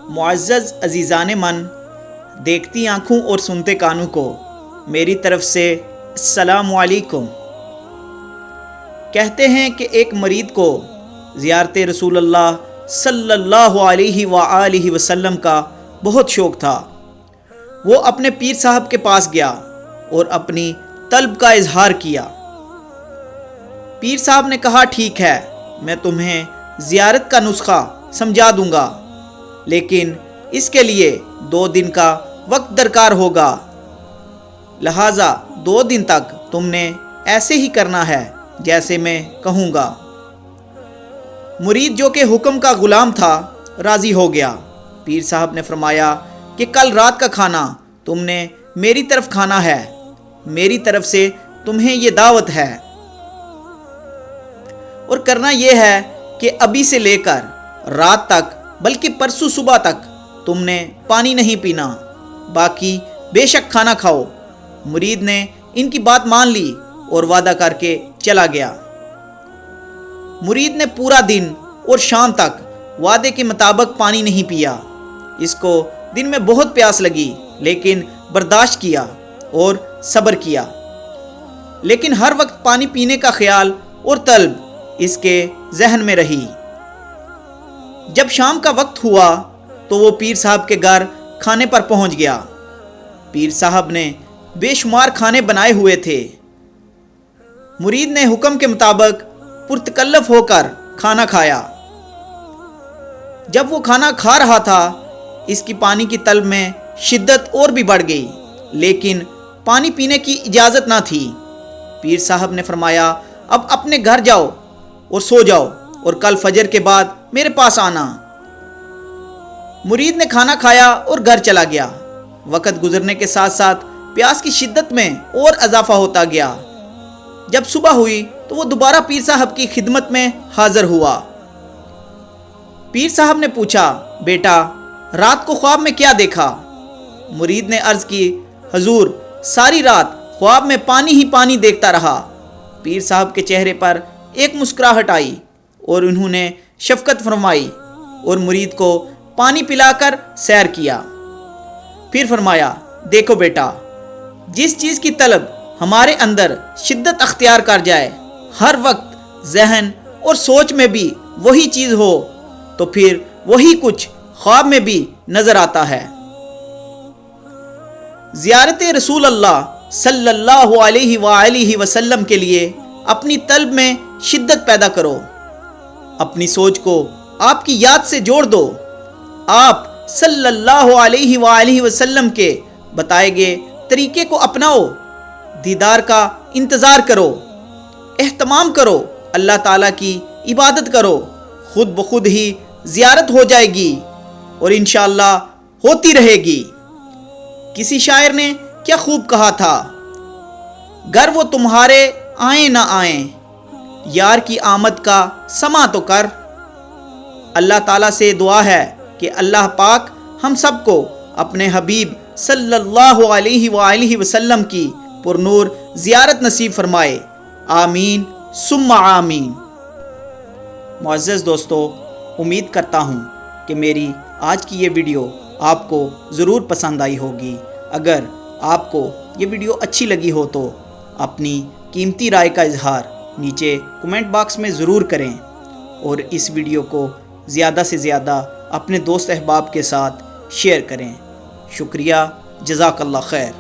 معزز عزیزان من، دیکھتی آنکھوں اور سنتے کانوں کو میری طرف سے السلام علیکم۔ کہتے ہیں کہ ایک مرید کو زیارت رسول اللہ صلی اللہ علیہ وآلہ وسلم کا بہت شوق تھا۔ وہ اپنے پیر صاحب کے پاس گیا اور اپنی طلب کا اظہار کیا۔ پیر صاحب نے کہا، ٹھیک ہے، میں تمہیں زیارت کا نسخہ سمجھا دوں گا، لیکن اس کے لیے 2 دن کا وقت درکار ہوگا، لہٰذا 2 دن تک تم نے ایسے ہی کرنا ہے جیسے میں کہوں گا۔ مرید جو کہ حکم کا غلام تھا راضی ہو گیا۔ پیر صاحب نے فرمایا کہ کل رات کا کھانا تم نے میری طرف کھانا ہے، میری طرف سے تمہیں یہ دعوت ہے، اور کرنا یہ ہے کہ ابھی سے لے کر رات تک بلکہ پرسوں صبح تک تم نے پانی نہیں پینا، باقی بے شک کھانا کھاؤ۔ مرید نے ان کی بات مان لی اور وعدہ کر کے چلا گیا۔ مرید نے پورا دن اور شام تک وعدے کے مطابق پانی نہیں پیا۔ اس کو دن میں بہت پیاس لگی، لیکن برداشت کیا اور صبر کیا، لیکن ہر وقت پانی پینے کا خیال اور طلب اس کے ذہن میں رہی۔ جب شام کا وقت ہوا تو وہ پیر صاحب کے گھر کھانے پر پہنچ گیا۔ پیر صاحب نے بے شمار کھانے بنائے ہوئے تھے۔ مرید نے حکم کے مطابق پرتکلف ہو کر کھانا کھایا۔ جب وہ کھانا کھا رہا تھا، اس کی پانی کی طلب میں شدت اور بھی بڑھ گئی، لیکن پانی پینے کی اجازت نہ تھی۔ پیر صاحب نے فرمایا، اب اپنے گھر جاؤ اور سو جاؤ، اور کل فجر کے بعد میرے پاس آنا۔ مرید نے کھانا کھایا اور گھر چلا گیا۔ وقت گزرنے کے ساتھ ساتھ پیاس کی شدت میں اور اضافہ ہوتا گیا۔ جب صبح ہوئی تو وہ دوبارہ پیر صاحب کی خدمت میں حاضر ہوا۔ پیر صاحب نے پوچھا، بیٹا رات کو خواب میں کیا دیکھا؟ مرید نے عرض کی، حضور ساری رات خواب میں پانی ہی پانی دیکھتا رہا۔ پیر صاحب کے چہرے پر ایک مسکراہٹ آئی اور انہوں نے شفقت فرمائی اور مرید کو پانی پلا کر سیر کیا۔ پھر فرمایا، دیکھو بیٹا، جس چیز کی طلب ہمارے اندر شدت اختیار کر جائے، ہر وقت ذہن اور سوچ میں بھی وہی چیز ہو، تو پھر وہی کچھ خواب میں بھی نظر آتا ہے۔ زیارت رسول اللہ صلی اللہ علیہ وآلہ وسلم کے لیے اپنی طلب میں شدت پیدا کرو۔ اپنی سوچ کو آپ کی یاد سے جوڑ دو۔ آپ صلی اللہ علیہ وآلہ وسلم کے بتائے گئے طریقے کو اپناؤ، دیدار کا انتظار کرو، اہتمام کرو، اللہ تعالیٰ کی عبادت کرو، خود بخود ہی زیارت ہو جائے گی اور انشاءاللہ ہوتی رہے گی۔ کسی شاعر نے کیا خوب کہا تھا، گر وہ تمہارے آئیں نہ آئیں، یار کی آمد کا سما تو کر۔ اللہ تعالیٰ سے دعا ہے کہ اللہ پاک ہم سب کو اپنے حبیب صلی اللہ علیہ وآلہ وسلم کی پرنور زیارت نصیب فرمائے، آمین ثم آمین۔ معزز دوستو، امید کرتا ہوں کہ میری آج کی یہ ویڈیو آپ کو ضرور پسند آئی ہوگی۔ اگر آپ کو یہ ویڈیو اچھی لگی ہو تو اپنی قیمتی رائے کا اظہار نیچے کمنٹ باکس میں ضرور کریں، اور اس ویڈیو کو زیادہ سے زیادہ اپنے دوست احباب کے ساتھ شیئر کریں۔ شکریہ، جزاک اللہ خیر۔